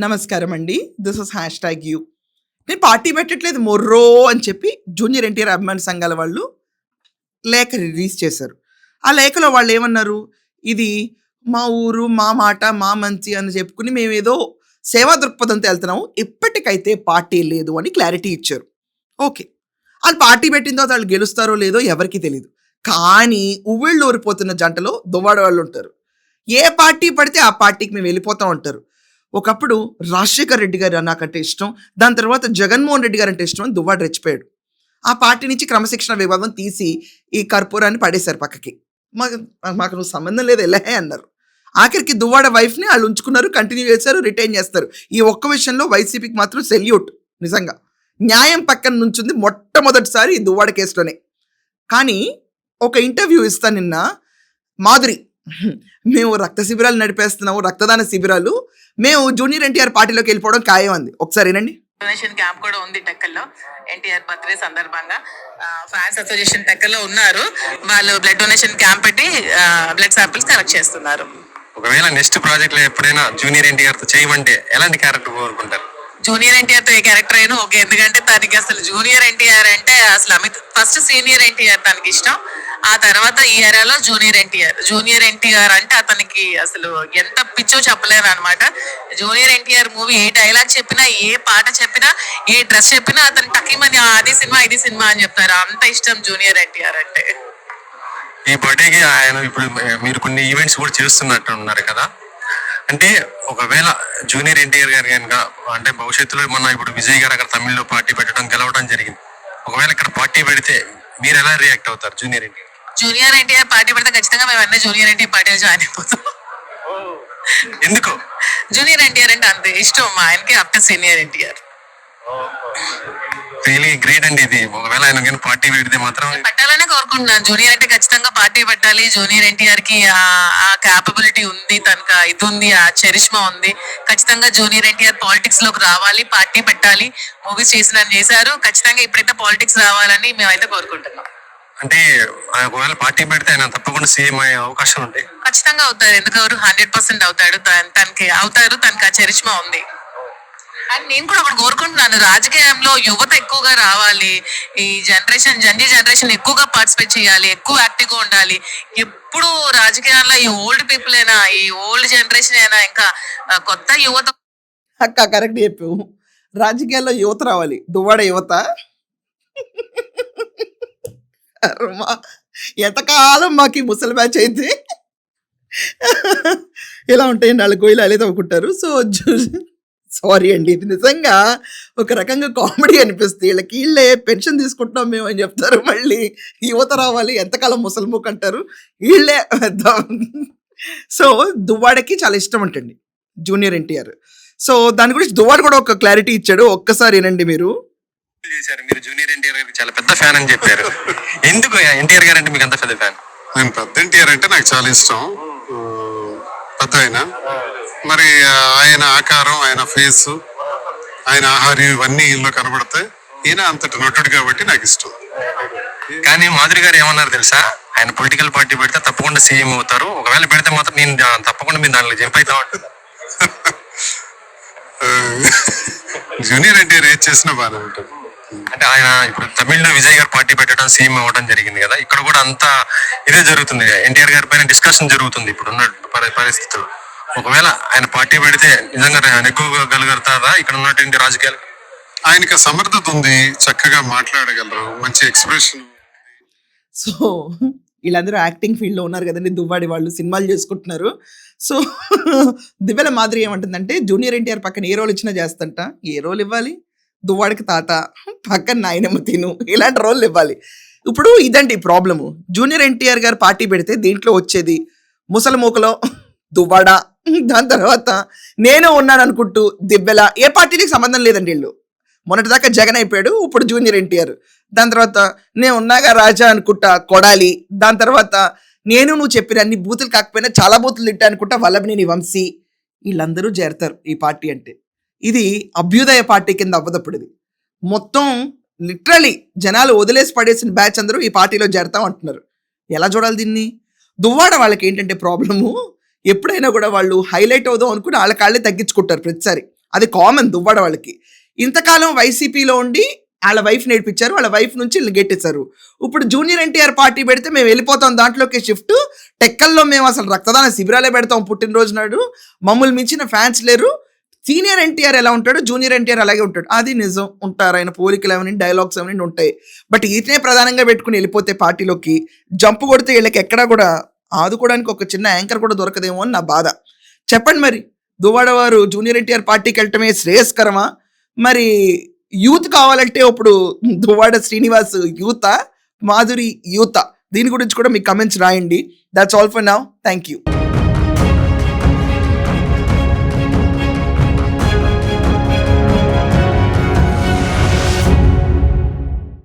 నమస్కారం అండి. This is hash tag you. నేను పార్టీ పెట్టట్లేదు మొర్రో అని చెప్పి జూనియర్ ఎన్టీఆర్ అభిమాన సంఘాల వాళ్ళు లేఖ రిలీజ్ చేశారు. ఆ లేఖలో వాళ్ళు ఏమన్నారు, ఇది మా ఊరు, మా మాట, మా మంచి అని చెప్పుకుని మేమేదో సేవా దృక్పథంతో వెళ్తున్నాము, ఇప్పటికైతే పార్టీ లేదు అని క్లారిటీ ఇచ్చారు. ఓకే, వాళ్ళు పార్టీ పెట్టిన తర్వాత వాళ్ళు గెలుస్తారో లేదో ఎవరికీ తెలియదు. కానీ ఉవ్విళ్ళు ఊరిపోతున్న జంటలో దువ్వాడ వాళ్ళు ఉంటారు. ఏ పార్టీ పడితే ఆ పార్టీకి మేము వెళ్ళిపోతాం అంటారు. ఒకప్పుడు రాజశేఖర్ రెడ్డి గారు నాకంటే ఇష్టం, దాని తర్వాత జగన్మోహన్ రెడ్డి గారు అంటే ఇష్టం అని దువ్వాడు రెచ్చిపోయాడు. ఆ పార్టీ నుంచి క్రమశిక్షణ విభాగం తీసి ఈ కర్పూరాన్ని పడేశారు పక్కకి. మాకు మాకు నువ్వు సంబంధం లేదు ఎలాహే అన్నారు. ఆఖరికి దువ్వాడ వైఫ్ని వాళ్ళు ఉంచుకున్నారు, కంటిన్యూ చేశారు, రిటైన్ చేస్తారు. ఈ ఒక్క విషయంలో వైసీపీకి మాత్రం సెల్యూట్. నిజంగా న్యాయం పక్కన నుంచింది మొట్టమొదటిసారి ఈ దువ్వాడ కేసులోనే. కానీ ఒక ఇంటర్వ్యూ ఇస్తాను నిన్న మాధురి, మేము రక్త శిబిరాలు నడిపేస్తున్నాము, రక్తదాన శిబిరాలు, మేము జూనియర్ ఎన్టీఆర్ పార్టీలోకి వెళ్ళిపోవడం ఖాయం అంది. ఒకసారి వినండి. డొనేషన్ క్యాంప్ కూడా ఉంది టెక్కల్లో. ఎన్టీఆర్ బర్త్డే సందర్భంగా ఫ్యాన్స్ అసోసియేషన్ టెక్కల్లో ఉన్నారు. వాళ్ళు బ్లడ్ డొనేషన్ క్యాంప్ పెట్టి బ్లడ్ శాంపిల్స్ కలెక్ట్ చేస్తున్నారు. ఒకవేళ నెక్స్ట్ ప్రాజెక్ట్ లో ఎప్పుడైనా జూనియర్ ఎన్టీఆర్ తో చేయమంటే ఎలాంటి క్యారెక్టర్ కోరుకుంటారు? జూనియర్ ఎన్టీఆర్ తో ఏ క్యారెక్టర్ అయినా ఓకే, ఎందుకంటే తనకి అసలు జూనియర్ ఎన్టీఆర్ అంటే అసలు అమిత్ ఫస్ట్ సీనియర్ ఎన్టీఆర్ తనకి ఇష్టం, ఆ తర్వాత ఈ ఏరాలో జూనియర్ ఎన్టీఆర్ అంటే అతనికి అసలు ఎంత పిచ్చో చెప్పలేను అనమాట. జూనియర్ ఎన్టీఆర్ మూవీ ఏ డైలాగ్ చెప్పినా, ఏ పాట చెప్పినా, ఏ డ్రెస్ చెప్పినా అతను టకిమని అది సినిమా ఇది సినిమా అని చెప్తారు. అంత ఇష్టం జూనియర్ ఎన్టీఆర్ అంటే. ఈ బర్త్డేకి ఆయన ఇప్పుడు మీరు కొన్ని ఈవెంట్స్ కూడా చేస్తున్నట్టు ఉన్నారు కదా, అంటే ఒకవేళ జూనియర్ ఎన్టీఆర్ గారు కనుక అంటే భవిష్యత్తులో మొన్న ఇప్పుడు విజయ్ గారు అక్కడ తమిళ్లో పార్టీ పెట్టడం గెలవడం జరిగింది, ఒకవేళ ఇక్కడ పార్టీ పెడితే మీరు ఎలా రియాక్ట్ అవుతారు? జూనియర్ ఎన్టీఆర్ పార్టీ పెడితే ఖచ్చితంగా మేము అన్నీ జూనియర్ ఎన్టీఆర్ పార్టీలో జాయిన్ అయిపోతాం. ఎందుకు? జూనియర్ ఎన్టీఆర్ అంటే అంతే ఇష్టం మా ఆయనకి after senior NTR. Really great అండి ఇది. ఒకవేళ ఆయన పార్టీ పెడితే మాత్రం పెట్టాలనే కోరుకుంటున్నాను. జూనియర్ అంటే ఖచ్చితంగా పార్టీ పెట్టాలి. జూనియర్ ఎన్టీఆర్ కి ఆ క్యాపబిలిటీ ఉంది, తనకు ఇది ఉంది, ఆ చరిష్మా ఉంది. ఖచ్చితంగా జూనియర్ ఎన్టీఆర్ పాలిటిక్స్ లోకి రావాలి, పార్టీ పెట్టాలి. మూవీస్ చేశారు, ఖచ్చితంగా ఇప్పుడైతే పాలిటిక్స్ రావాలని మేమైతే కోరుకుంటున్నాం. అంటే ఒకవేళ పార్టీ పెడితే ఆయన తప్పకుండా సీఎం అయ్యే అవకాశాలు ఉంటాయి. ఖచ్చితంగా అవుతారు, ఎందుకు 100% అవుతాడు. తనకి ఆ చరిష్మా ఉంది. అండ్ నేను కూడా ఒకటి కోరుకుంటున్నాను, రాజకీయంలో యువత ఎక్కువగా రావాలి. ఈ జనరేషన్ ఎక్కువగా పార్టిసిపేట్ చేయాలి, ఎక్కువ యాక్టివ్ గా ఉండాలి. ఎప్పుడు రాజకీయాల్లో ఈ ఓల్డ్ పీపుల్ అయినా, ఈ ఓల్డ్ జనరేషన్ అయినా, ఇంకా కొత్త యువత. అక్క కరెక్ట్ చెప్పావు, రాజకీయాల్లో యువత రావాలి. దువ్వాడ యువత ఎంతకాలం మాకు ఈ ముసలి బ్యాచ్ అయితే ఇలా ఉంటాయండి, వాళ్ళు గోయిలు అలే తవ్వుకుంటారు. సో సారీ అండి, ఇది నిజంగా ఒక రకంగా కామెడీ అనిపిస్తుంది. వీళ్ళే పెన్షన్ తీసుకుంటున్నాం మేము అని చెప్తారు, మళ్ళీ యువత రావాలి, ఎంతకాలం ముసలిముక్ అంటారు వీళ్ళే. సో దువ్వాడకి చాలా ఇష్టం అంటండి జూనియర్ ఎన్టీఆర్. సో దాని గురించి దువ్వాడ కూడా ఒక క్లారిటీ ఇచ్చాడు, ఒక్కసారి వినండి. మీరు జూనియర్ ఎన్టీఆర్ గారికి చాలా పెద్ద ఫ్యాన్ అని చెప్పారు. ఎందుకు ఎన్టీఆర్ గారు అంటే మీకు అంత పెద్ద ఫ్యాన్? నేను పెద్ద ఎన్టీఆర్ అంటే నాకు చాలా ఇష్టం. పెద్ద ఆయన మరి ఆయన ఆకారం, ఆయన ఫేస్, ఆయన ఆహార్యం ఇవన్నీ ఈయనలో కనబడతాయి. ఈయన అంతటి నటుడు కాబట్టి నాకు ఇష్టం. కానీ మాధురి గారు ఏమన్నారు తెలుసా, ఆయన పొలిటికల్ పార్టీ పెడితే తప్పకుండా సీఎం అవుతారు, ఒకవేళ పెడితే మాత్రం నేను తప్పకుండా మీరు దాంట్లో జంప్ అవుతా ఉంటుంది. జూనియర్ ఎన్టీఆర్ ఏది చేసినా బాగానే ఉంటుంది. అంటే ఆయన ఇప్పుడు తమిళ్లో విజయ్ గారు పార్టీ పెట్టడం, సీఎం అవ్వడం జరిగింది కదా, ఇక్కడ కూడా అంతా ఇదే జరుగుతుంది. ఎన్టీఆర్ గారి పైన డిస్కషన్ జరుగుతుంది ఇప్పుడున్న పరిస్థితుల్లో. ఒకవేళ ఆయన పార్టీ పెడితే నిజంగా నెగ్గుగలుగుతారా ఇక్కడ ఉన్నటువంటి రాజకీయాలు? ఆయనకి సమర్థత ఉంది, చక్కగా మాట్లాడగలరు, మంచి ఎక్స్ప్రెషన్. సో వీళ్ళందరూ యాక్టింగ్ ఫీల్డ్లో ఉన్నారు కదండి, దువ్వాడి వాళ్ళు సినిమాలు చేసుకుంటున్నారు. సో దివ్యల మాదిరి ఏమంటుందంటే, జూనియర్ ఎన్టీఆర్ పక్కన ఏ రోల్ ఇచ్చినా చేస్తంట. ఏ రోల్ ఇవ్వాలి? దువ్వాడికి తాత, పక్కన నాయనమ్మ తిను, ఇలాంటి రోల్ ఇవ్వాలి. ఇప్పుడు ఇదండి ప్రాబ్లము. జూనియర్ ఎన్టీఆర్ గారు పార్టీ పెడితే దీంట్లో వచ్చేది ముసలి మూకలో దువ్వాడ, దాని తర్వాత నేను ఉన్నాను అనుకుంటూ దిబ్బెల. ఏ పార్టీకి సంబంధం లేదండి వీళ్ళు. మొన్నటిదాకా జగన్ అయిపోయాడు, ఇప్పుడు జూనియర్ ఎన్టీఆర్. దాని తర్వాత నేను ఉన్నాగా రాజా అనుకుంటా కొడాలి. దాని తర్వాత నువ్వు చెప్పిన అన్ని బూతులు కాకపోయినా చాలా బూతులు తిట్టా అనుకుంటా వల్లభనేని వంశీ. వీళ్ళందరూ చేరతారు ఈ పార్టీ అంటే. ఇది అభ్యుదయ పార్టీ కింద అవ్వదప్పుడు. ఇది మొత్తం లిటరలీ జనాలు వదిలేసి పడేసిన బ్యాచ్ అందరూ ఈ పార్టీలో చేరతాం అంటున్నారు. ఎలా చూడాలి దీన్ని? దువ్వాడ వాళ్ళకి ఏంటంటే ప్రాబ్లము, ఎప్పుడైనా కూడా వాళ్ళు హైలైట్ అవుదాం అనుకుని వాళ్ళ కాళ్ళే తగ్గించుకుంటారు ప్రతిసారి. అది కామన్ దువ్వాడ వాళ్ళకి. ఇంతకాలం వైసీపీలో ఉండి వాళ్ళ వైఫ్ నేర్పించారు, వాళ్ళ వైఫ్ నుంచి వీళ్ళు గెట్టేశారు. ఇప్పుడు జూనియర్ ఎన్టీఆర్ పార్టీ పెడితే మేము వెళ్ళిపోతాం దాంట్లోకి షిఫ్ట్. టెక్కల్లో మేము అసలు రక్తదాన శిబిరాలే పెడతాం పుట్టినరోజు నాడు, మమ్మల్ని మించిన ఫ్యాన్స్ లేరు. సీనియర్ ఎన్టీఆర్ ఎలా ఉంటాడు, జూనియర్ ఎన్టీఆర్ అలాగే ఉంటాడు. అది నిజం, ఉంటారు ఆయన పోలికలు ఏమని డైలాగ్స్ ఏమని ఉంటాయి. బట్ ఈతనే ప్రధానంగా పెట్టుకుని వెళ్ళిపోతే పార్టీలోకి జంప్ కొడితే వీళ్ళకి ఎక్కడా కూడా ఆదుకోవడానికి ఒక చిన్న యాంకర్ కూడా దొరకదేమో అని నా బాధ. చెప్పండి మరి, దువ్వాడ వారు జూనియర్ ఎన్టీఆర్ పార్టీకి వెళ్ళటమే శ్రేయస్కరమా? మరి యూత్ కావాలంటే ఇప్పుడు దువ్వాడ శ్రీనివాస్ యూత, మాధురి యూత, దీని గురించి కూడా మీ కమెంట్స్ రాయండి. That's all for now. Thank you.